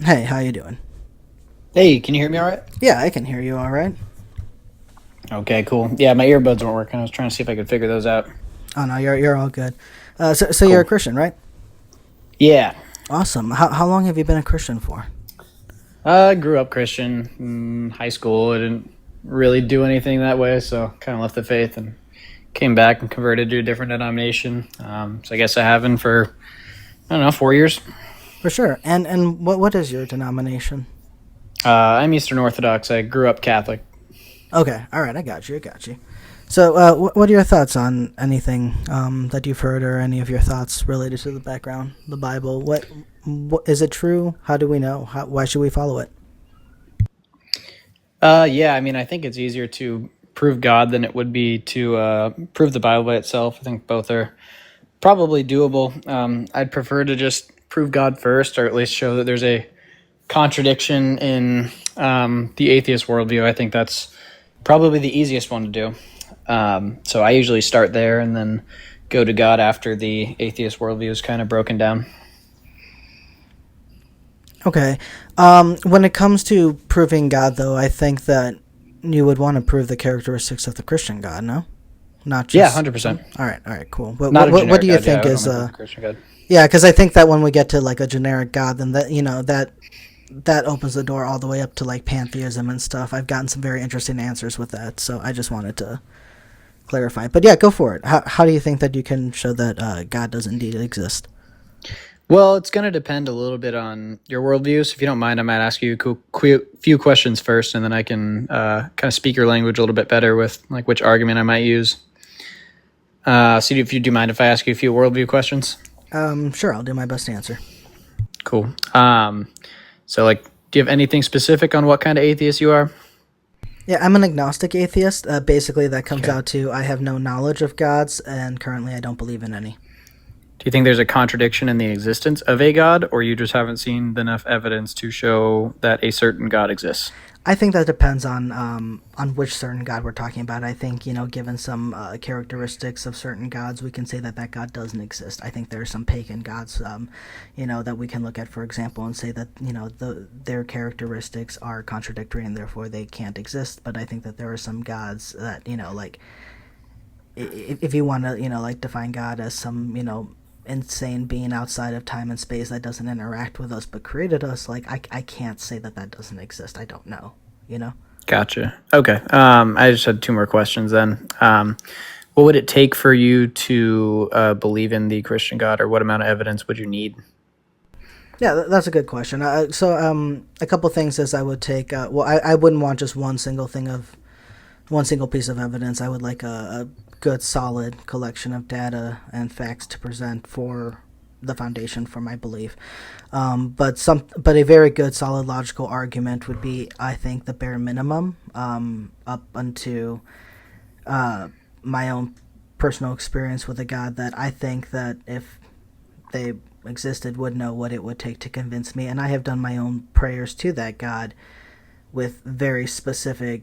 Hey, how you doing? Hey, can you hear me all right? Yeah, I can hear you all right. Okay, cool. Yeah, my earbuds weren't working. I was trying to see if I could figure those out. Oh no, you're all good. So you're a Cool. Christian, right? Yeah. Awesome. How long have you been a Christian for? I grew up Christian in high school. I didn't really do anything that way, so kind of left the faith and came back and converted to a different denomination. So I guess I haven't for, I don't know, 4 years. For sure. And what is your denomination? I'm Eastern Orthodox. I grew up Catholic. Okay, all right, I got you. I got you. So, what are your thoughts on anything that you've heard, or any of your thoughts related to the background, the Bible? What is it true? How do we know? Why should we follow it? Yeah, I mean, I think it's easier to prove God than it would be to prove the Bible by itself. I think both are probably doable. I'd prefer to just prove God first, or at least show that there's a contradiction in the atheist worldview. I think that's probably the easiest one to do. So I usually start there and then go to God after the atheist worldview is kind of broken down. Okay. When it comes to proving God, though, I think that you would want to prove the characteristics of the Christian God, no? Not Yeah, just. 100%. All right, cool. But Not a what do generic you God. Yeah, think I would is only prove the Christian God. yeah? Because I think that when we get to like a generic God, then that opens the door all the way up to like pantheism and stuff. I've gotten some very interesting answers with that, so I just wanted to clarify. But yeah, go for it. How do you think that you can show that God does indeed exist? Well, it's going to depend a little bit on your worldview. So if you don't mind, I might ask you a few questions first, and then I can kind of speak your language a little bit better with like which argument I might use. So if you do mind if I ask you a few worldview questions? Sure, I'll do my best to answer. Cool. So like, do you have anything specific on what kind of atheist you are? Yeah, I'm an agnostic atheist. Basically, that comes Okay. out to I have no knowledge of gods, and currently I don't believe in any. Do you think there's a contradiction in the existence of a God, or you just haven't seen enough evidence to show that a certain God exists? I think that depends on which certain god we're talking about. I think given some characteristics of certain gods, we can say that that god doesn't exist. I think there are some pagan gods, that we can look at, for example, and say that their characteristics are contradictory and therefore they can't exist. But I think that there are some gods that like if you want to like define God as some insane being outside of time and space that doesn't interact with us but created us, like I can't say that that doesn't exist. I don't know, you know. Gotcha. Okay. I just had two more questions then. What would it take for you to believe in the Christian God, or what amount of evidence would you need? Yeah, that's a good question. A couple things as I would take. Well, I wouldn't want just one single piece of evidence. I would like a good, solid collection of data and facts to present for the foundation for my belief. But a very good, solid, logical argument would be, I think, the bare minimum. Up unto my own personal experience with a God that I think that if they existed would know what it would take to convince me, and I have done my own prayers to that God with very specific,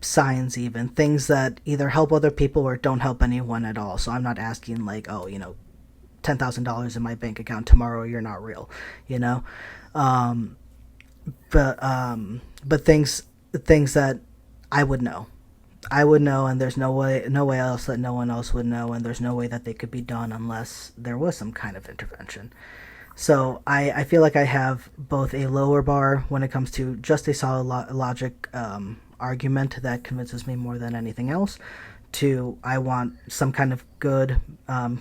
signs, even things that either help other people or don't help anyone at all. So I'm not asking like, oh, $10,000 in my bank account tomorrow, you're not real, you know. Um, but things that I would know. I would know, and there's no way else that no one else would know, and there's no way that they could be done unless there was some kind of intervention. So I feel like I have both a lower bar when it comes to just a solid logic argument that convinces me more than anything else. To I want some kind of good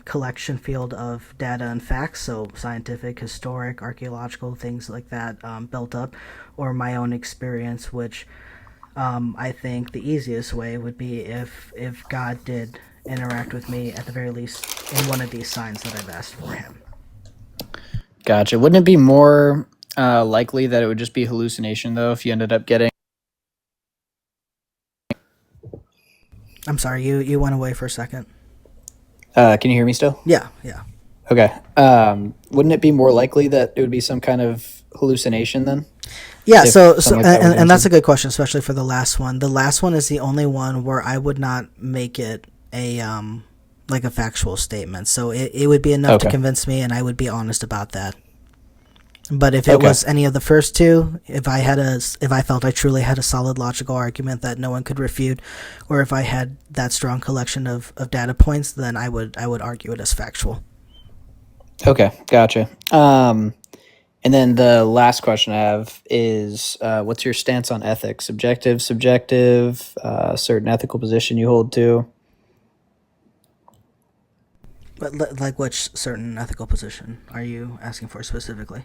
collection field of data and facts, so scientific, historic, archaeological things like that built up, or my own experience, which I think the easiest way would be if God did interact with me at the very least in one of these signs that I've asked for him. Gotcha. Wouldn't it be more likely that it would just be hallucination, though, if you ended up getting? I'm sorry, you went away for a second. Can you hear me still? Yeah, yeah. Okay. Wouldn't it be more likely that it would be some kind of hallucination then, Yeah, if so something like that was and that's a answered? good question, especially for the last one. The last one is the only one where I would not make it a like a factual statement. So it would be enough to Okay. convince me, and I would be honest about that. But if it Okay. was any of the first two, if I felt I truly had a solid logical argument that no one could refute, or if I had that strong collection of data points, then I would argue it as factual. Okay, gotcha. And then the last question I have is, what's your stance on ethics? Subjective, subjective, certain ethical position you hold to? But like, which certain ethical position are you asking for specifically?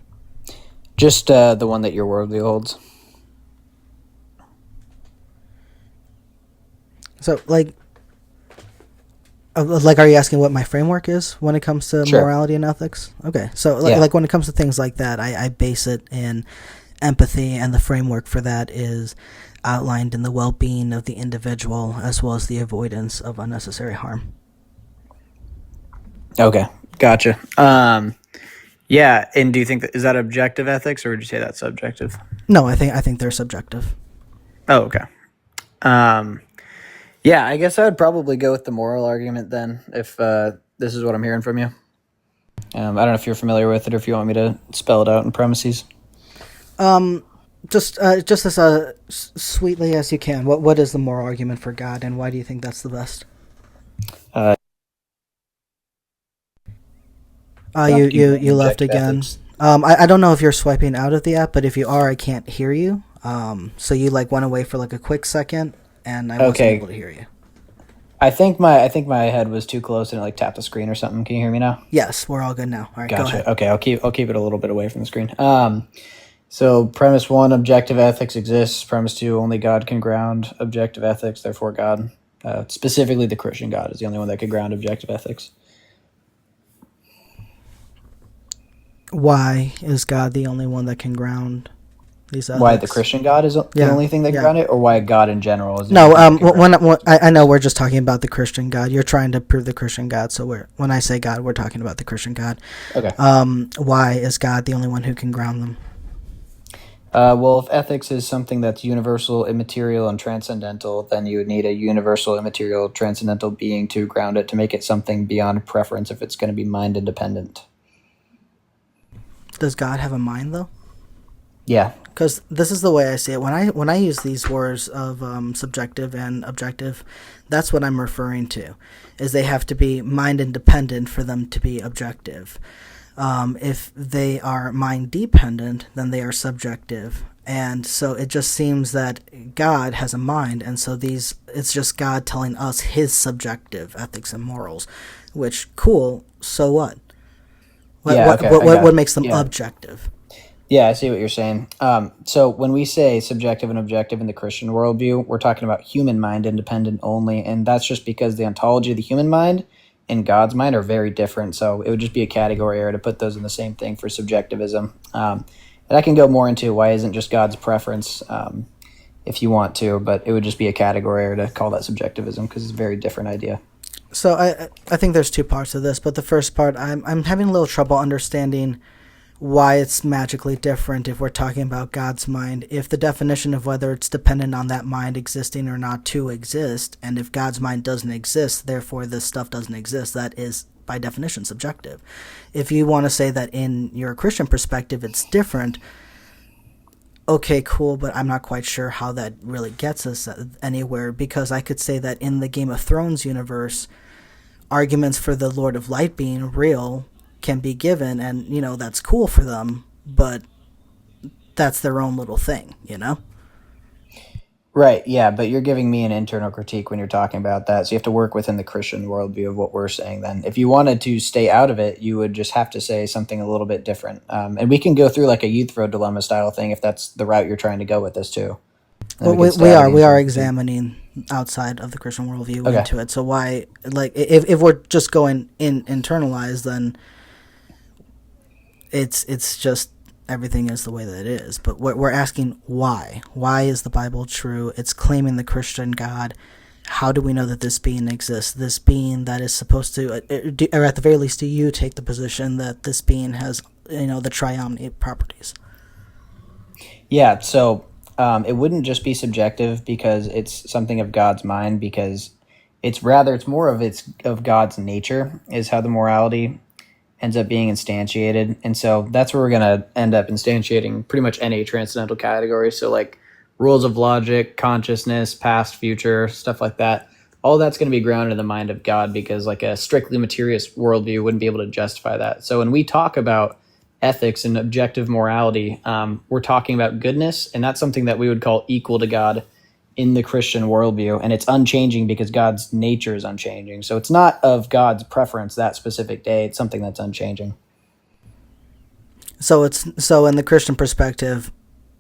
Just the one that your worldview holds. So, like, are you asking what my framework is when it comes to Sure. morality and ethics? Okay, so Yeah. like when it comes to things like that, I base it in empathy, and the framework for that is outlined in the well-being of the individual as well as the avoidance of unnecessary harm. Okay, gotcha. Yeah, and do you think is that objective ethics, or would you say that's subjective? No, I think they're subjective. Oh, okay. Um, yeah, I guess I would probably go with the moral argument then, if this is what I'm hearing from you. I don't know if you're familiar with it, or if you want me to spell it out in premises. Just as sweetly as you can. What is the moral argument for God, and why do you think that's the best? Uh, You left Objective again. ethics. I don't know if you're swiping out of the app, but if you are, I can't hear you. So you like went away for like a quick second, and I wasn't Okay. able to hear you. I think my head was too close and it like tapped the screen or something. Can you hear me now? Yes, we're all good now. All right, go ahead. Gotcha. Okay, I'll keep it a little bit away from the screen. So premise one, objective ethics exists. Premise two, only God can ground objective ethics. Therefore, God, specifically the Christian God, is the only one that can ground objective ethics. Why is God the only one that can ground these ethics? Why the Christian God is the Yeah, only thing that can yeah. ground it, or why God in general is the No, only thing that can ground when I know we're just talking about the Christian God. You're trying to prove the Christian God, so when I say God, we're talking about the Christian God. it? Okay. Why is God the only one who can ground them? Well, if ethics is something that's universal, immaterial, and transcendental, then you would need a universal, immaterial, transcendental being to ground it to make it something beyond preference if it's going to be mind independent. Does God have a mind though? Yeah. Because this is the way I see it. When I use these words of subjective and objective, that's what I'm referring to. Is they have to be mind independent for them to be objective. If they are mind dependent, then they are subjective. And so it just seems that God has a mind, and so it's just God telling us his subjective ethics and morals. Which, cool. So what? What makes them Yeah. objective? Yeah, I see what you're saying. So when we say subjective and objective in the Christian worldview, we're talking about human mind independent only, and that's just because the ontology of the human mind and God's mind are very different. So it would just be a category error to put those in the same thing for subjectivism. And I can go more into why isn't just God's preference if you want to, but it would just be a category error to call that subjectivism because it's a very different idea. So I think there's two parts to this, but the first part I'm having a little trouble understanding why it's magically different if we're talking about God's mind. If the definition of whether it's dependent on that mind existing or not to exist, and if God's mind doesn't exist, therefore this stuff doesn't exist, that is by definition subjective. If you want to say that in your Christian perspective it's different, okay, cool, but I'm not quite sure how that really gets us anywhere, because I could say that in the Game of Thrones universe, arguments for the Lord of Light being real can be given, and that's cool for them, but that's their own little thing. Right, yeah, but you're giving me an internal critique when you're talking about that. So you have to work within the Christian worldview of what we're saying then. If you wanted to stay out of it, you would just have to say something a little bit different. And we can go through like a youth road dilemma style thing if that's the route you're trying to go with this too. Well, we are examining outside of the Christian worldview Okay. into it. So why, like, if we're just going internalized, then it's just everything is the way that it is. But we're asking why. Why is the Bible true? It's claiming the Christian God. How do we know that this being exists? This being that is supposed to, or at the very least, do you take the position that this being has, the triomni properties? Yeah, so it wouldn't just be subjective because it's something of God's mind, because it's more of God's nature is how the morality ends up being instantiated. And so that's where we're going to end up instantiating pretty much any transcendental category. So like rules of logic, consciousness, past, future, stuff like that. All that's going to be grounded in the mind of God, because like a strictly materialist worldview wouldn't be able to justify that. So when we talk about ethics and objective morality, we're talking about goodness, and that's something that we would call equal to God in the Christian worldview, and it's unchanging because God's nature is unchanging. So it's not of God's preference that specific day; it's something that's unchanging. So in the Christian perspective,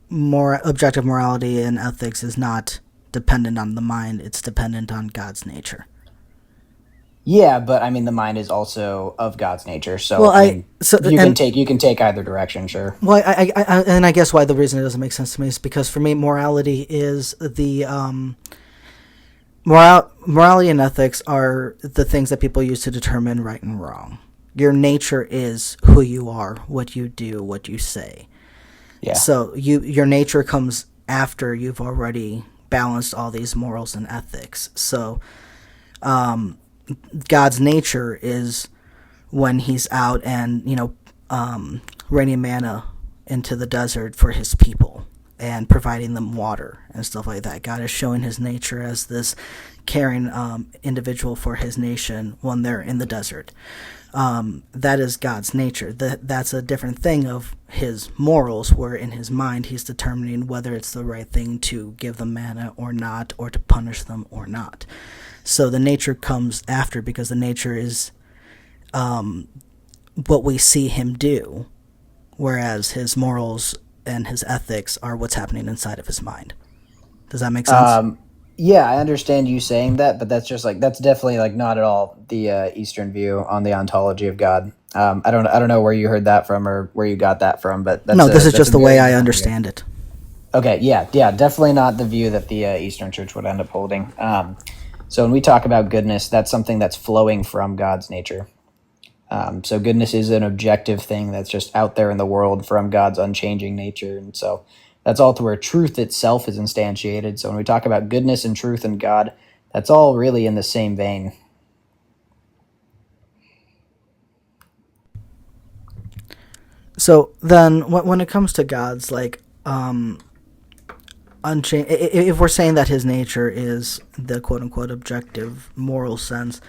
more objective morality and ethics is not dependent on the mind; it's dependent on God's nature. Yeah, but I mean, the mind is also of God's nature, so Well, I mean, you can take either direction, sure. Well, and I guess why the reason it doesn't make sense to me is because for me, morality is the morality and ethics are the things that people use to determine right and wrong. Your nature is who you are, what you do, what you say. Yeah. So your nature comes after you've already balanced all these morals and ethics. So, God's nature is when he's out and, raining manna into the desert for his people and providing them water and stuff like that. God is showing his nature as this caring individual for his nation when they're in the desert. That is God's nature. That's a different thing of his morals, where in his mind he's determining whether it's the right thing to give them manna or not, or to punish them or not. So the nature comes after, because the nature is what we see him do, whereas his morals and his ethics are what's happening inside of his mind. Does that make sense? Yeah, I understand you saying that, but that's definitely like not at all the Eastern view on the ontology of God. I don't know where you heard that from or where you got that from, but this is just the way I understand it. Okay, yeah, definitely not the view that the Eastern Church would end up holding. So when we talk about goodness, that's something that's flowing from God's nature. So goodness is an objective thing that's just out there in the world from God's unchanging nature. And so that's all to where truth itself is instantiated. So when we talk about goodness and truth and God, that's all really in the same vein. So then when it comes to God's if we're saying that his nature is the quote-unquote objective moral sense,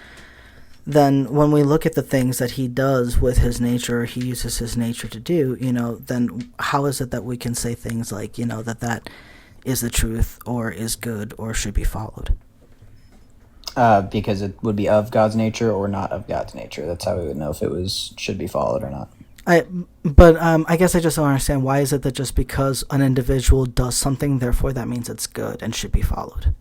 then when we look at the things that he does with his nature, he uses his nature to do, then how is it that we can say things like, that is the truth or is good or should be followed? Because it would be of God's nature or not of God's nature. That's how we would know if it should be followed or not. I guess I just don't understand, why is it that just because an individual does something, therefore that means it's good and should be followed?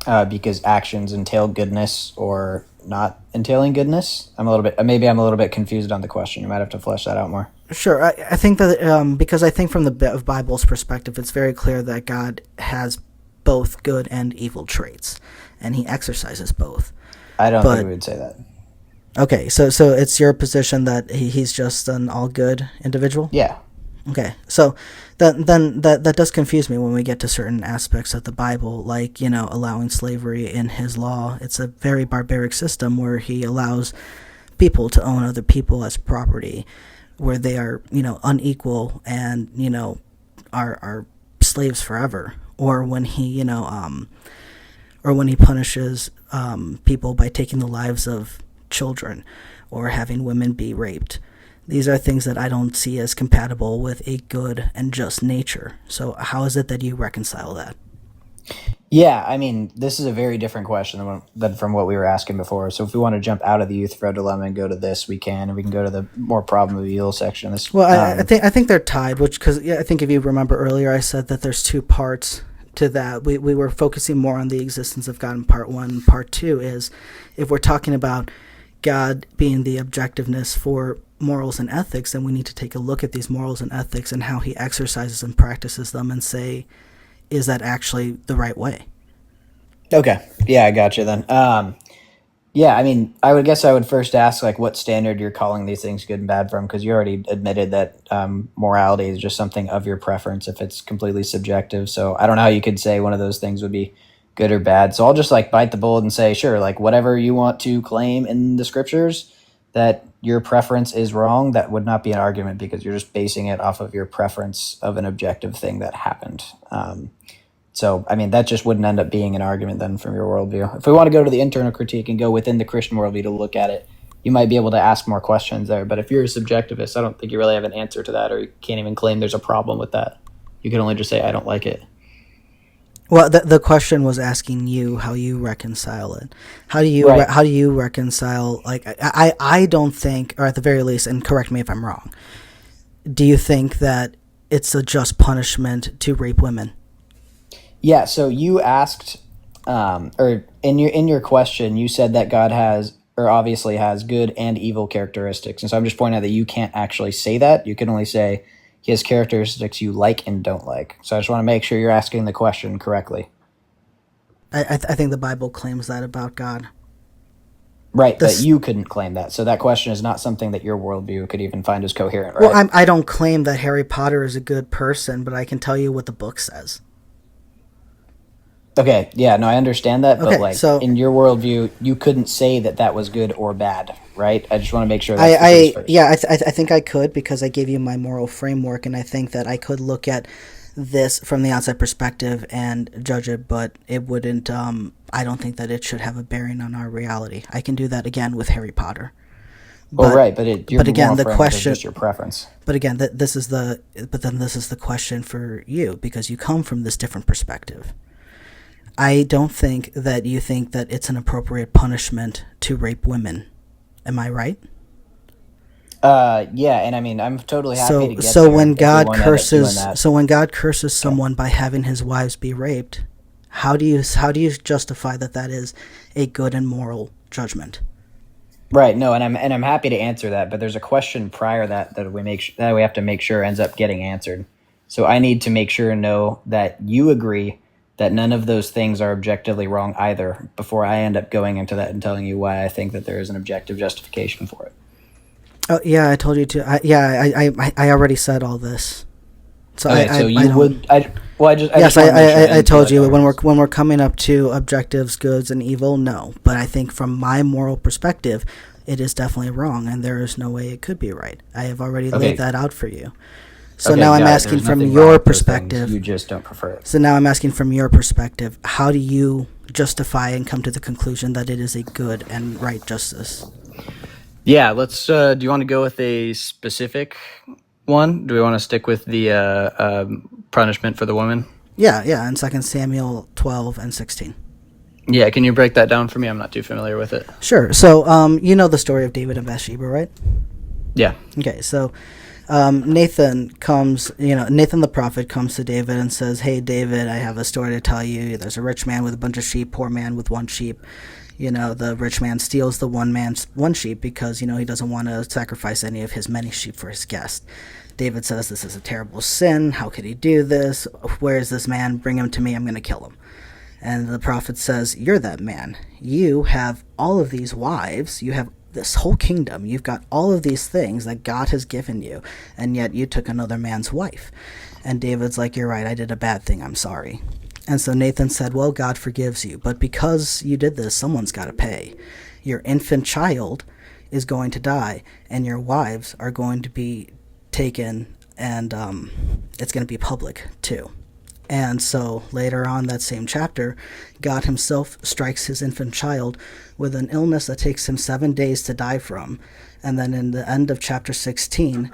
Because actions entail goodness or not entailing goodness. I'm a little bit confused on the question. You might have to flesh that out more. Sure. I think that because I think from the Bible's perspective, it's very clear that God has both good and evil traits, and he exercises both. I don't think we would say that. Okay, so it's your position that he's just an all-good individual? Yeah. Okay, so then that does confuse me when we get to certain aspects of the Bible, like, allowing slavery in his law. It's a very barbaric system where he allows people to own other people as property, where they are, unequal and, are slaves forever. Or when he, or when he punishes people by taking the lives of children or having women be raped. These are things that I don't see as compatible with a good and just nature. So how is it that you reconcile that? Yeah, I mean, this is a very different question than from what we were asking before. So if we want to jump out of the Euthyphro dilemma and go to this, we can, and we can go to the more problem of evil section. Well, I think they're tied, because I think if you remember earlier, I said that there's two parts to that. We were focusing more on the existence of God in part one. Part two is, if we're talking about God being the objectiveness for morals and ethics, then we need to take a look at these morals and ethics and how he exercises and practices them and say, is that actually the right way? Okay. Yeah, I got you then. Yeah, I mean, I would first ask, what standard you're calling these things good and bad from, because you already admitted that morality is just something of your preference if it's completely subjective. So I don't know how you could say one of those things would be good or bad. So I'll just bite the bullet and say, sure, whatever you want to claim in the scriptures, that your preference is wrong, that would not be an argument because you're just basing it off of your preference of an objective thing that happened. So, I mean, that just wouldn't end up being an argument then from your worldview. If we want to go to the internal critique and go within the Christian worldview to look at it, you might be able to ask more questions there. But if you're a subjectivist, I don't think you really have an answer to that, or you can't even claim there's a problem with that. You can only just say, I don't like it. Well, the question was asking you how you reconcile it. How do you how do you reconcile? Like, I don't think, or at the very least, and correct me if I'm wrong. Do you think that it's a just punishment to rape women? Yeah. So you asked, or in your question, you said that God has, or obviously has, good and evil characteristics, and so I'm just pointing out that you can't actually say that. You can only say he has characteristics you like and don't like. So I just want to make sure you're asking the question correctly. I think the Bible claims that about God. Right, but you couldn't claim that. So that question is not something that your worldview could even find as coherent, right? Well, I don't claim that Harry Potter is a good person, but I can tell you what the book says. Okay, yeah, no, I understand that, Okay, but like so in your worldview, you couldn't say that that was good or bad, right? I just want to make sure that's the case first. Yeah, I think I could, because I gave you my moral framework, and I think that I could look at this from the outside perspective and judge it, but it wouldn't. I don't think that it should have a bearing on our reality. I can do that again with Harry Potter. Well, right, but your again, moral the framework question, is just your preference. But again, this is the question for you, because you come from this different perspective. I don't think that you think that it's an appropriate punishment to rape women. Am I right? Yeah, and I mean, I'm totally happy to get so there when if we God won't end up doing curses, that. so when God curses someone by having his wives be raped, how do you justify that is a good and moral judgment? Right, no, and I'm happy to answer that, but there's a question prior that we have to make sure ends up getting answered. So I need to make sure and know that you agree that none of those things are objectively wrong either before I end up going into that and telling you why I think that there is an objective justification for it. Oh yeah, I told you to. I already said all this. So okay, I told you when we're coming up to objectives, goods and evil, no. But I think from my moral perspective, it is definitely wrong, and there is no way it could be right. I have already laid that out for you. So now I'm asking from your perspective. You just don't prefer it. So now I'm asking from your perspective, how do you justify and come to the conclusion that it is a good and right justice? Yeah, let's. Do you want to go with a specific one? Do we want to stick with the punishment for the woman? Yeah, in 2 Samuel 12 and 16. Yeah, can you break that down for me? I'm not too familiar with it. Sure. So, you know the story of David and Bathsheba, right? Yeah. Okay, so Nathan the prophet comes to David and says, "Hey, David, I have a story to tell you. There's a rich man with a bunch of sheep, poor man with one sheep. You know, the rich man steals the one sheep because, he doesn't want to sacrifice any of his many sheep for his guest. David says, this is a terrible sin. How could he do this? Where is this man? Bring him to me. I'm going to kill him." And the prophet says, "You're that man. You have all of these wives. You have this whole kingdom. You've got all of these things that God has given you, and yet you took another man's wife." And David's like, "You're right. I did a bad thing. I'm sorry." And so Nathan said, "Well, God forgives you, but because you did this, someone's got to pay. Your infant child is going to die, and your wives are going to be taken, and it's going to be public too." And so later on that same chapter, God himself strikes his infant child with an illness that takes him 7 days to die from. And then in the end of chapter 16,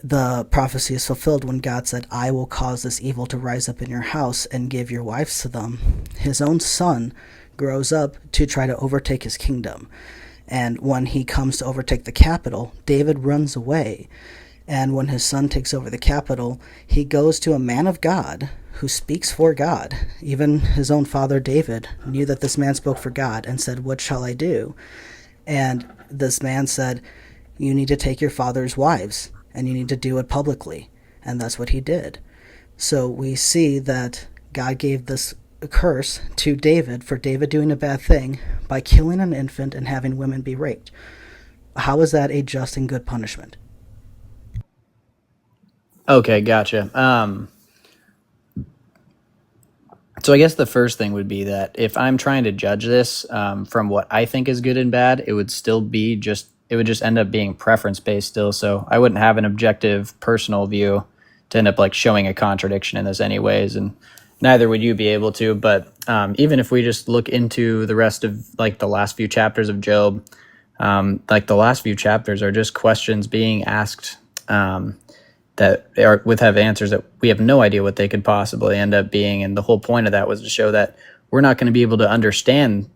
the prophecy is fulfilled when God said, "I will cause this evil to rise up in your house and give your wives to them." His own son grows up to try to overtake his kingdom. And when he comes to overtake the capital, David runs away. And when his son takes over the capital, he goes to a man of God who speaks for God. Even his own father David knew that this man spoke for God and said, "What shall I do?" And this man said, "You need to take your father's wives, and you need to do it publicly." And that's what he did. So we see that God gave this curse to David for David doing a bad thing by killing an infant and having women be raped. How is that a just and good punishment? Okay, gotcha. So I guess the first thing would be that if I'm trying to judge this from what I think is good and bad, it would still be just it would just end up being preference based still. So I wouldn't have an objective personal view to end up like showing a contradiction in this anyways, and neither would you be able to. But even if we just look into the rest of like the last few chapters of Job, like the last few chapters are just questions being asked that would have answers that we have no idea what they could possibly end up being. And the whole point of that was to show that we're not going to be able to understand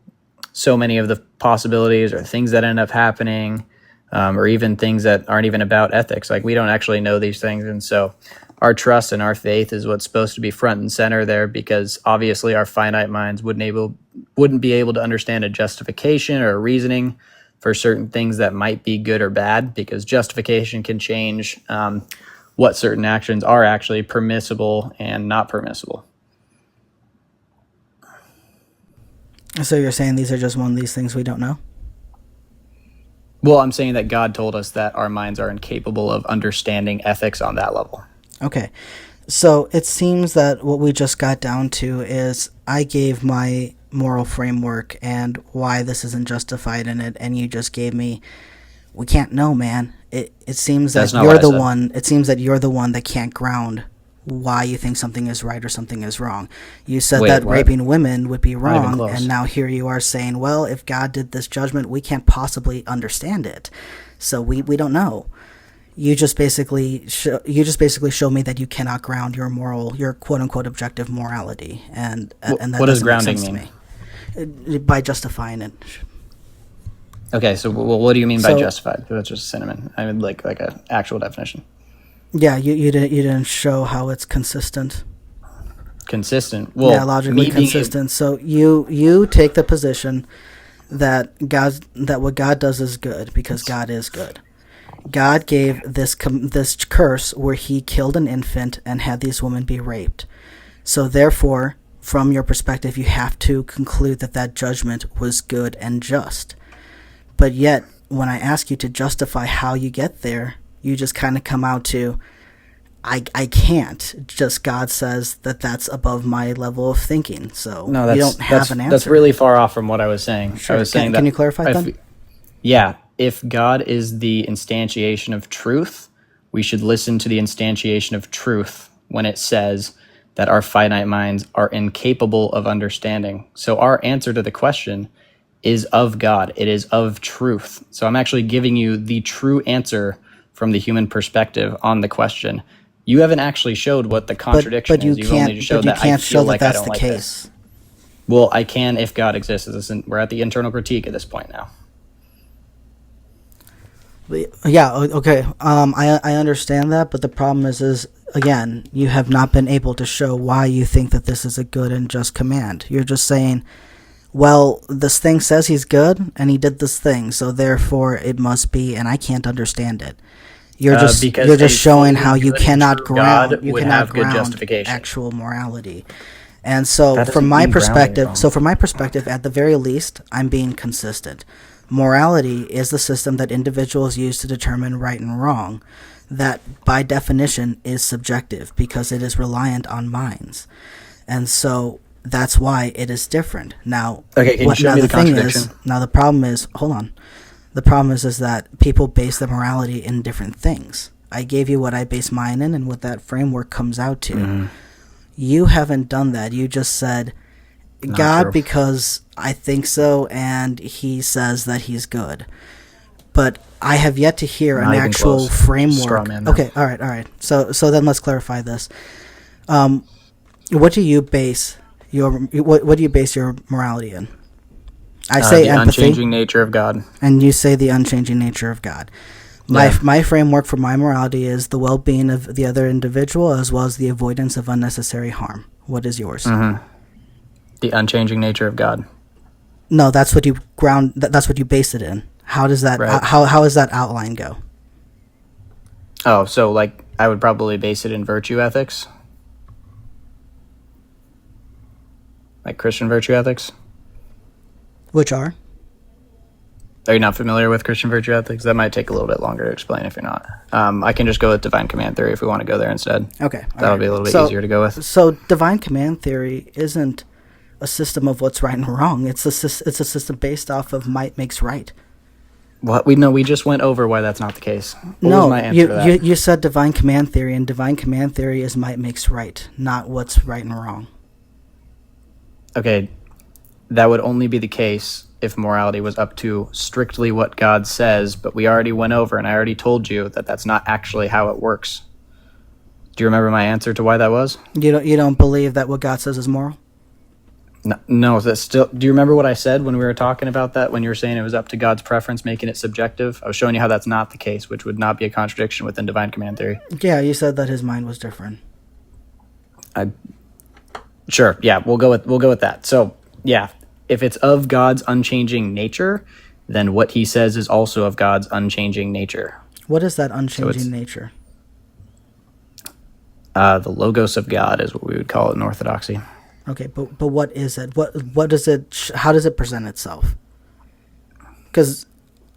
so many of the possibilities or things that end up happening, or even things that aren't even about ethics. Like we don't actually know these things. And so our trust and our faith is what's supposed to be front and center there, because obviously our finite minds wouldn't be able to understand a justification or a reasoning for certain things that might be good or bad, because justification can change what certain actions are actually permissible and not permissible. So you're saying these are just one of these things we don't know? Well, I'm saying that God told us that our minds are incapable of understanding ethics on that level. Okay. So it seems that what we just got down to is I gave my moral framework and why this isn't justified in it, and you just gave me, we can't know, man. It seems that you're the one. It seems that you're the one that can't ground why you think something is right or something is wrong. You said that raping women would be wrong, and now here you are saying, well, if God did this judgment, we can't possibly understand it, so we don't know. You just basically show me that you cannot ground your quote unquote objective morality, and that what does doesn't grounding make sense mean? To me. By justifying it. Okay, so what do you mean by justified? That's just a synonym. I mean, like an actual definition. Yeah, you didn't show how it's consistent. Consistent. Well, yeah, logically consistent. So you take the position that what God does is good because God is good. God gave this curse where he killed an infant and had these women be raped. So therefore, from your perspective, you have to conclude that judgment was good and just. But yet, when I ask you to justify how you get there, you just kind of come out to, I can't. Just God says that's above my level of thinking. So you don't have an answer. That's really far off from what I was saying. Sure. I was saying can you clarify that? Yeah. If God is the instantiation of truth, we should listen to the instantiation of truth when it says that our finite minds are incapable of understanding. So our answer to the question is of God. It is of truth. So I'm actually giving you the true answer from the human perspective on the question. You haven't actually showed what the contradiction is. You've only just showed that I feel like I don't like this. Well, I can if God exists. We're at the internal critique at this point now. Yeah, okay. I understand that, but the problem is again, you have not been able to show why you think that this is a good and just command. You're just saying, well, this thing says he's good, and he did this thing, so therefore it must be, and I can't understand it. You're just showing how you cannot ground actual morality. And so from my perspective, at the very least, I'm being consistent. Morality is the system that individuals use to determine right and wrong. That, by definition, is subjective because it is reliant on minds. And so that's why it is different. Now, okay, can you show me the contradiction? The problem is, hold on. The problem is that people base their morality in different things. I gave you what I base mine in and what that framework comes out to. Mm-hmm. You haven't done that. You just said, God, because I think so, and he says that he's good. But I have yet to hear an actual framework. Okay, all right. So then let's clarify this. What do you base your morality in? I say the empathy, unchanging nature of God, and you say the unchanging nature of God. My framework for my morality is the well-being of the other individual as well as the avoidance of unnecessary harm. What is yours? Mm-hmm. The unchanging nature of God. No, that's what you that's what you base it in. How does that? Right. How does that outline go? Oh, so like I would probably base it in virtue ethics, like Christian virtue ethics. Which are? Are you not familiar with Christian virtue ethics? That might take a little bit longer to explain if you're not. I can just go with divine command theory if we want to go there instead. Okay. That'll be a little bit easier to go with. So divine command theory isn't a system of what's right and wrong. It's a system based off of might makes right. What we just went over why that's not the case. What was my answer to that? You said divine command theory, and divine command theory is might makes right, not what's right and wrong. Okay, that would only be the case if morality was up to strictly what God says, but we already went over, and I already told you that that's not actually how it works. Do you remember my answer to why that was? You don't believe that what God says is moral? No, that's still. Do you remember what I said when we were talking about that? When you were saying it was up to God's preference, making it subjective? I was showing you how that's not the case, which would not be a contradiction within divine command theory. Yeah, you said that his mind was different. Sure. Yeah, we'll go with that. So yeah, if it's of God's unchanging nature, then what he says is also of God's unchanging nature. What is that unchanging nature? The logos of God is what we would call it in Orthodoxy. Okay, but what is it? What does it? How does it present itself? Because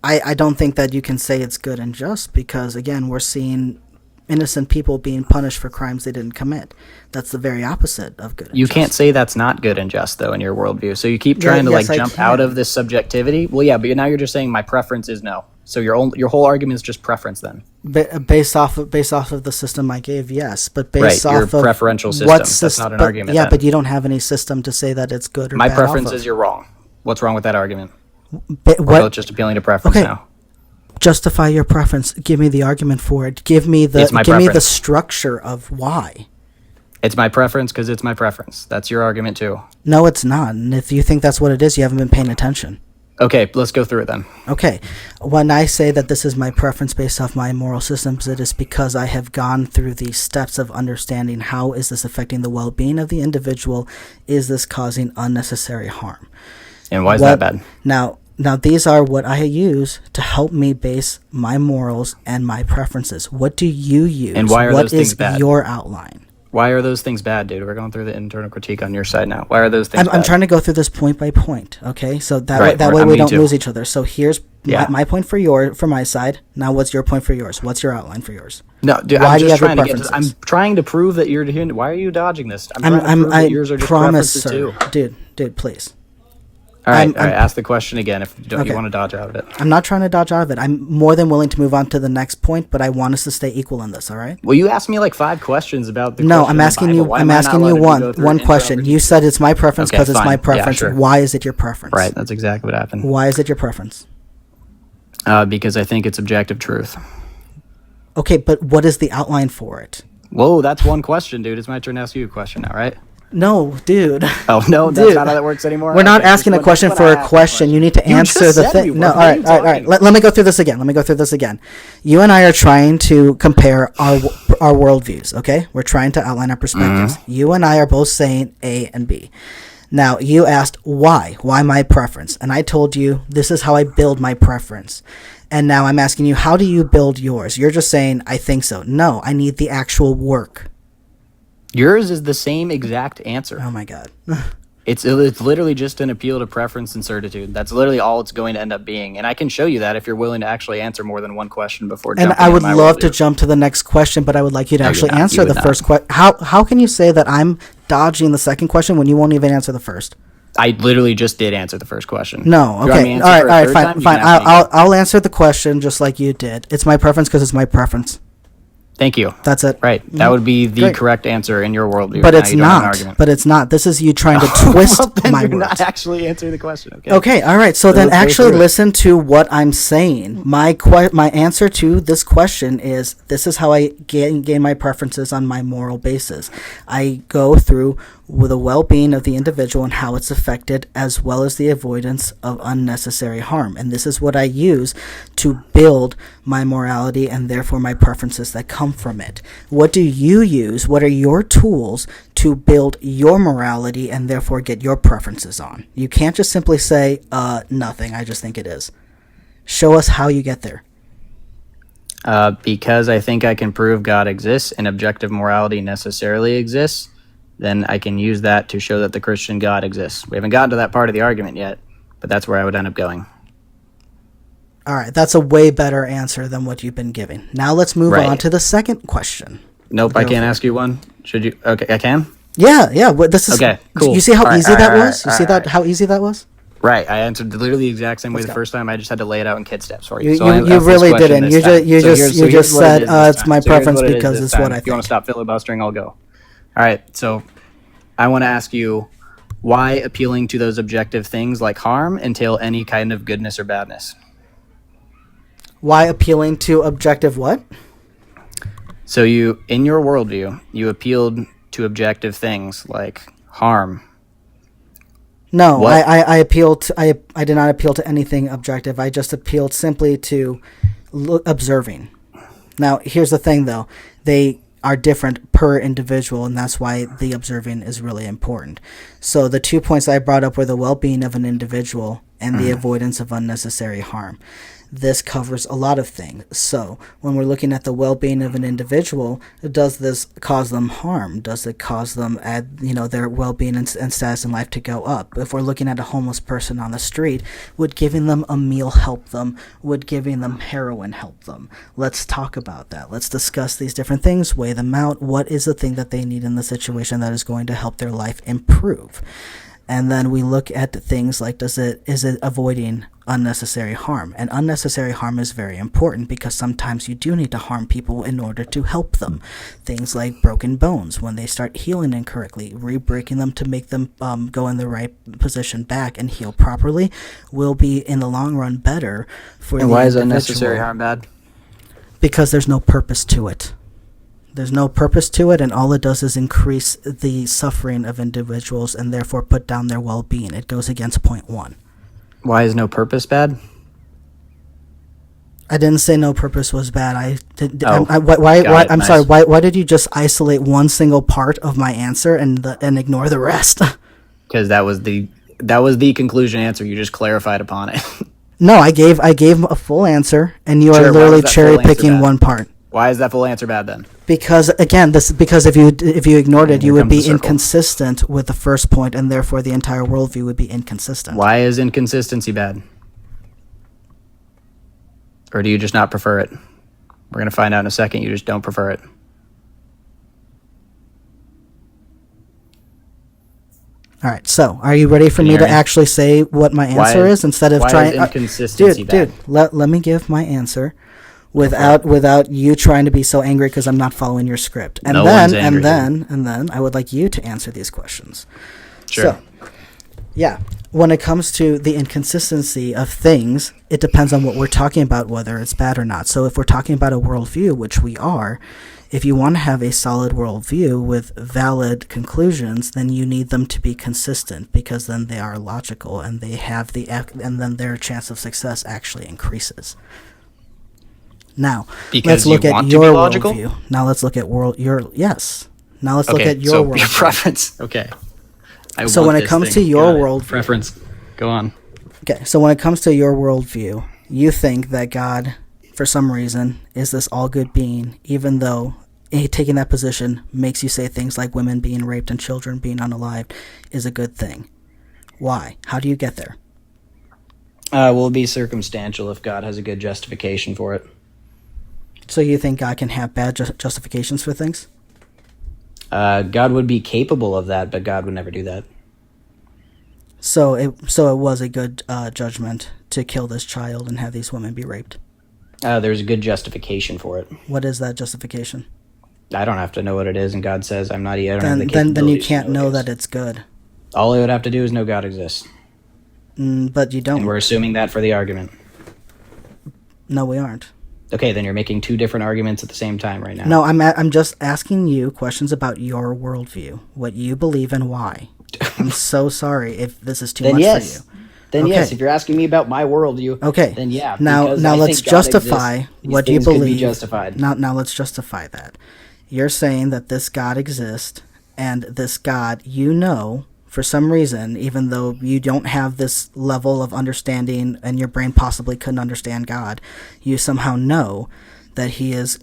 I don't think that you can say it's good and just, because again, we're seeing innocent people being punished for crimes they didn't commit. That's the very opposite of good and You just. can't say that's not good and just, though, in your worldview. So you keep trying to jump out of this subjectivity. Well, yeah, but now you're just saying my preference is no. So your whole argument is just preference then. Based off of the system I gave, yes, but based your off of preferential system. That's not an argument. Yeah, then. but you don't have any system to say that it's good or my bad. preference is you're wrong. What's wrong with that argument? We're both just appealing to preference now. Justify your preference. Give me the argument for it. Give me the structure of why. It's my preference because it's my preference. That's your argument too. No, it's not. And if you think that's what it is, you haven't been paying attention. Okay, let's go through it then. Okay. When I say that this is my preference based off my moral systems, it is because I have gone through the steps of understanding how is this affecting the well-being of the individual? Is this causing unnecessary harm? And why is that bad? Now these are what I use to help me base my morals and my preferences. What do you use? And why are those things bad? What is your outline? Why are those things bad, dude? We're going through the internal critique on your side now. Why are those things bad? I'm trying to go through this point by point, okay? So that way we don't lose each other. So here's my point for my side. Now what's your point for yours? What's your outline for yours? No, dude, I'm trying to prove that you're here. Why are you dodging this? I'm trying to prove that yours are just preferences too. Dude, please. All right, ask the question again if you want to dodge out of it. I'm not trying to dodge out of it. I'm more than willing to move on to the next point, but I want us to stay equal in this, all right? Well, you asked me like 5 questions about the No, I'm asking you one question. You said it's my preference because it's my preference. Yeah, sure. Why is it your preference? Right, that's exactly what happened. Why is it your preference? Because I think it's objective truth. Okay, but what is the outline for it? Whoa, that's one question, dude. It's my turn to ask you a question now, right? No, dude. Oh, no, that's not how that works anymore? We're not asking a question for a question. You need to answer the thing. No, all right. Let me go through this again. You and I are trying to compare our worldviews, okay? We're trying to outline our perspectives. Mm-hmm. You and I are both saying A and B. Now, you asked why. Why my preference? And I told you this is how I build my preference. And now I'm asking you, how do you build yours? You're just saying, I think so. No, I need the actual work. Yours is the same exact answer. Oh my God. It's literally just an appeal to preference and certitude. That's literally all it's going to end up being. And I can show you that if you're willing to actually answer more than one question before jumping. And I would love to jump to the next question, but I would like you to actually answer the first question. How can you say that I'm dodging the second question when you won't even answer the first? I literally just did answer the first question. No, okay. All right, fine. I'll answer the question just like you did. It's my preference because it's my preference. Thank you. That's it. Right. That would be the correct answer in your worldview. But it's not. But it's not. This is you trying to twist my words. You're not actually answering the question. Okay. All right. So then actually listen to what I'm saying. My answer to this question is this is how I gain my preferences on my moral basis. I go through with the well-being of the individual and how it's affected, as well as the avoidance of unnecessary harm. And this is what I use to build my morality and therefore my preferences that come from it. What do you use? What are your tools to build your morality and therefore get your preferences on? You can't just simply say, nothing, I just think it is. Show us how you get there. Because I think I can prove God exists and objective morality necessarily exists, then I can use that to show that the Christian God exists. We haven't gotten to that part of the argument yet, but that's where I would end up going. All right, that's a way better answer than what you've been giving. Now let's move on to the second question. Nope, I can't ask you one. Should you? Okay, I can? Yeah. This is okay. Cool. You see how easy that was? You see how easy that was? Right. I answered literally the exact same way Let's the go. first time. I just had to lay it out in kid steps for you. You So I you, you asked this really question didn't. this time. You just What it said is this it's my time. So here's preference what it is because this it's time. what I If you want to think. stop filibustering, I'll go. All right. So I want to ask you, why appealing to those objective things like harm entail any kind of goodness or badness? Why appealing to objective what? So you, in your worldview, you appealed to objective things like harm. No, What? I appealed to, I did not appeal to anything objective. I just appealed simply to observing. Now, here's the thing, though. They are different per individual, and that's why the observing is really important. So the 2 points I brought up were the well-being of an individual and the avoidance of unnecessary harm. This covers a lot of things. So when we're looking at the well-being of an individual, does this cause them harm? Does it cause them their well-being and status in life to go up? If we're looking at a homeless person on the street, would giving them a meal help them? Would giving them heroin help them? Let's talk about that. Let's discuss these different things, weigh them out. What is the thing that they need in the situation that is going to help their life improve? And then we look at things like, is it avoiding unnecessary harm? And unnecessary harm is very important because sometimes you do need to harm people in order to help them. Things like broken bones, when they start healing incorrectly, re-breaking them to make them go in the right position back and heal properly will be, in the long run, better for the individual. And why is unnecessary harm bad? Because there's no purpose to it. There's no purpose to it, and all it does is increase the suffering of individuals and therefore put down their well-being. It goes against point one. Why is no purpose bad? I didn't say no purpose was bad. Oh, I'm nice. sorry. Why did you just isolate one single part of my answer and ignore the rest? Because that was the conclusion answer. You just clarified upon it. No, I gave a full answer, and you Sure, are why literally was that full cherry answer picking bad? one part. Why is that full answer bad then? Because if you ignored it, And you here would comes be the circle. inconsistent with the first point, and therefore the entire worldview would be inconsistent. Why is inconsistency bad? Or do you just not prefer it? We're going to find out in a second. You just don't prefer it. All right, so are you ready for Can me you to hear me? actually say what my Why answer is- is instead of why trying? is inconsistency bad? Dude, let me give my answer without you trying to be so angry because I'm not following your script. And No then one's angry and then I would like you to answer these questions. Sure. So, yeah, when it comes to the inconsistency of things, it depends on what we're talking about, whether it's bad or not. So if we're talking about a worldview, which we are, if you want to have a solid worldview with valid conclusions, then you need them to be consistent because then they are logical and they have and then their chance of success actually increases. Now, Because let's look you at want to your be logical? worldview. Now let's look at yes. Now let's look Okay, at your so worldview. your preference. Okay. So when it comes to your world, preference, go on. Okay, so when it comes to your worldview, you think that God, for some reason, is this all-good being, even though taking that position makes you say things like women being raped and children being unalived is a good thing. Why? How do you get there? Will it be circumstantial if God has a good justification for it? So you think God can have bad justifications for things? God would be capable of that, but God would never do that. So it was a good judgment to kill this child and have these women be raped. There's a good justification for it. What is that justification? I don't have to know what it is, and God says I don't have the Then you capabilities to can't know what it that is. it's good. All I would have to do is know God exists, But you don't. and we're assuming that for the argument. No, we aren't. Okay, then you're making two different arguments at the same time right now. No, I'm just asking you questions about your worldview, what you believe and why. I'm so sorry if this is too Then much yes. for you. Then Okay. yes, if you're asking me about my worldview, Okay. then yeah. Now because now I let's think God justify exists, these what you things could be believe. justified. Now let's justify that. You're saying that this God exists, and this God, for some reason, even though you don't have this level of understanding and your brain possibly couldn't understand God, you somehow know that he is,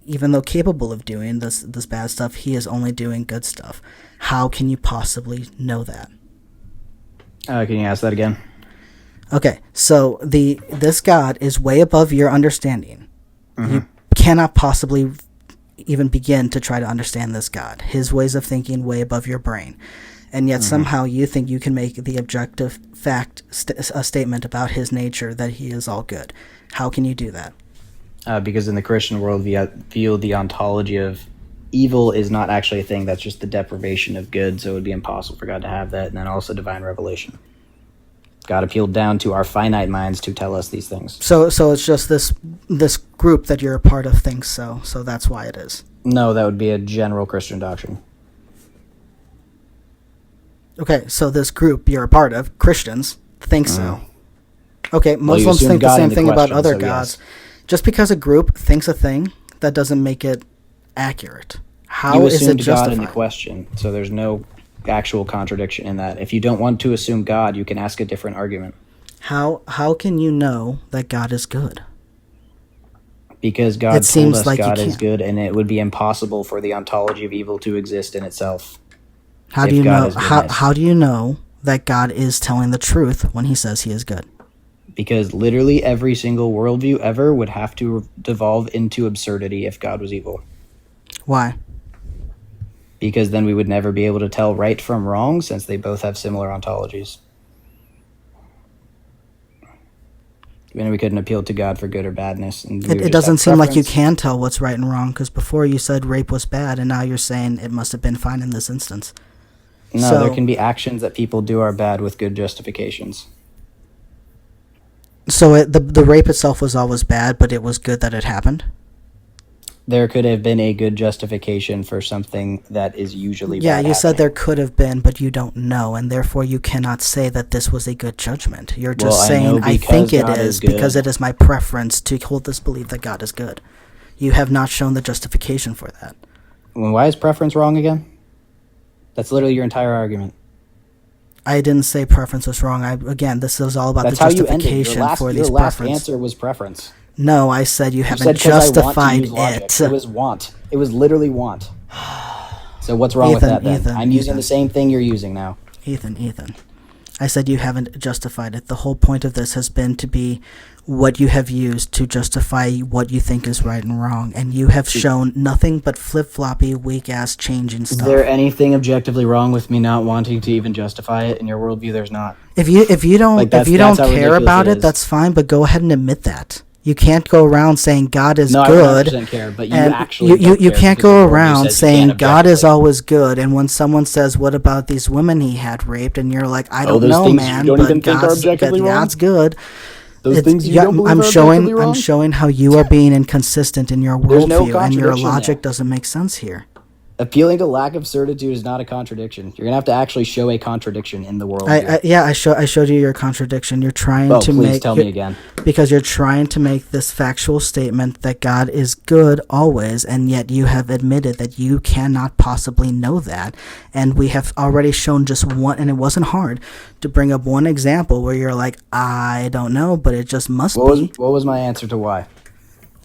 even though capable of doing this bad stuff, he is only doing good stuff. How can you possibly know that? Can you ask that again? Okay, so this God is way above your understanding. You cannot possibly even begin to try to understand this God. His ways of thinking way above your brain. and yet somehow you think you can make the objective fact a statement about his nature that he is all good. How can you do that? Because in the Christian worldview, the ontology of evil is not actually a thing. That's just the deprivation of good, so it would be impossible for God to have that. And then also divine revelation. God appealed down to our finite minds to tell us these things. So it's just this group that you're a part of thinks so that's why it is. No, that would be a general Christian doctrine. Okay, so this group you're a part of, Christians, think so. Okay, Muslims think the same thing about other gods. Yes. Just because a group thinks a thing, that doesn't make it accurate. How is it justified? God in the question, so there's no actual contradiction in that. If you don't want to assume God, you can ask a different argument. How can you know that God is good? Because God told us God is good, and it would be impossible for the ontology of evil to exist in itself. How do you know? How do you know that God is telling the truth when he says he is good? Because literally every single worldview ever would have to devolve into absurdity if God was evil. Why? Because then we would never be able to tell right from wrong, since they both have similar ontologies. And we couldn't appeal to God for good or badness. And it doesn't seem like you can tell what's right and wrong, because before you said rape was bad, and now you're saying it must have been fine in this instance. No, there can be actions that people do are bad with good justifications. So the rape itself was always bad, but it was good that it happened? There could have been a good justification for something that is usually bad. Yeah, you said there could have been, but you don't know, and therefore you cannot say that this was a good judgment. You're just saying, I think it is because it is my preference to hold this belief that God is good. You have not shown the justification for that. Well, why is preference wrong again? That's literally your entire argument. I didn't say preference was wrong. Again, this is all about the justification for these preferences. Your last answer was preference. No, I said you haven't justified it. It was want. It was literally want. So what's wrong with that then? I'm using the same thing you're using now. Ethan. I said you haven't justified it. The whole point of this has been to be what you have used to justify what you think is right and wrong, and you have shown nothing but flip-floppy, weak-ass changing stuff. Is there anything objectively wrong with me not wanting to even justify it? In your worldview, there's not. If you don't care about it, that's fine, but go ahead and admit that. You can't go around saying God is good. No, I 100% care, but you actually you can't go around saying God is always good, and when someone says, "What about these women he had raped?" and you're like, "I don't know, man, but God's good." Those things you don't believe are objectively wrong? I'm showing how you are being inconsistent in your worldview, and your logic doesn't make sense here. Appealing to lack of certitude is not a contradiction. You're gonna have to actually show a contradiction in the world. I showed you your contradiction. You're trying to make. Please tell me again. Because you're trying to make this factual statement that God is good always, and yet you have admitted that you cannot possibly know that. And we have already shown just one, and it wasn't hard to bring up one example where you're like, I don't know, but it just must be. What was my answer to why?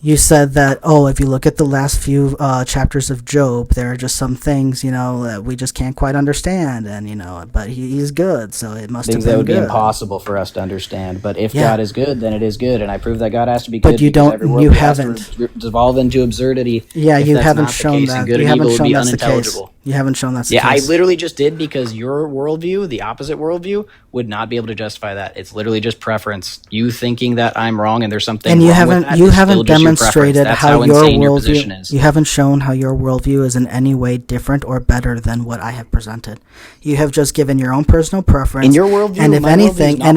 You said that, if you look at the last few chapters of Job, there are just some things, that we just can't quite understand, and, but he's good, so it must have been good. Things that would be impossible for us to understand, but if God is good, then it is good, and I prove that God has to be good. But you haven't devolve into absurdity. Yeah, you haven't shown that. You haven't shown that's the case. You haven't shown that's the case. Yeah, I literally just did, because your worldview, the opposite worldview, would not be able to justify that. It's literally just preference. You thinking that I'm wrong and there's something wrong with that. You haven't demonstrated how your worldview is. You haven't shown how your worldview is in any way different or better than what I have presented. You have just given your own personal preference. In your worldview, and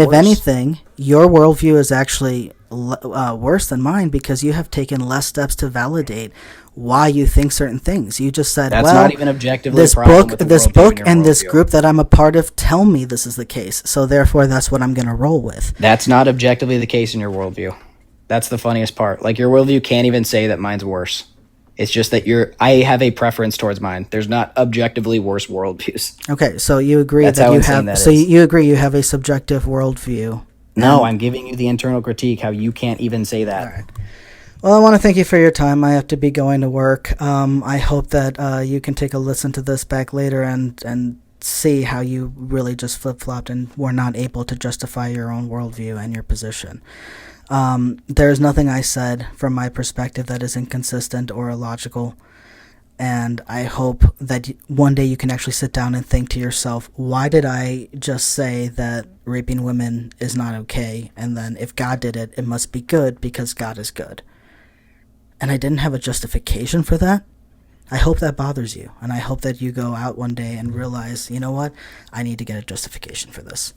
if anything, your worldview is actually worse than mine, because you have taken less steps to validate why you think certain things. You just said, that's not even objectively this book and this group that I'm a part of tell me this is the case, so therefore that's what I'm going to roll with. That's not objectively the case in your worldview. That's the funniest part. Like, your worldview can't even say that mine's worse. It's just that I have a preference towards mine. There's not objectively worse worldviews. Okay, so you agree you agree you have a subjective worldview. No, I'm giving you the internal critique, how you can't even say that. All right. Well, I want to thank you for your time. I have to be going to work. I hope that you can take a listen to this back later and see how you really just flip-flopped and were not able to justify your own worldview and your position. There is nothing I said from my perspective that is inconsistent or illogical. And I hope that one day you can actually sit down and think to yourself, why did I just say that raping women is not okay? And then if God did it, it must be good because God is good. And I didn't have a justification for that. I hope that bothers you. And I hope that you go out one day and realize, you know what? I need to get a justification for this.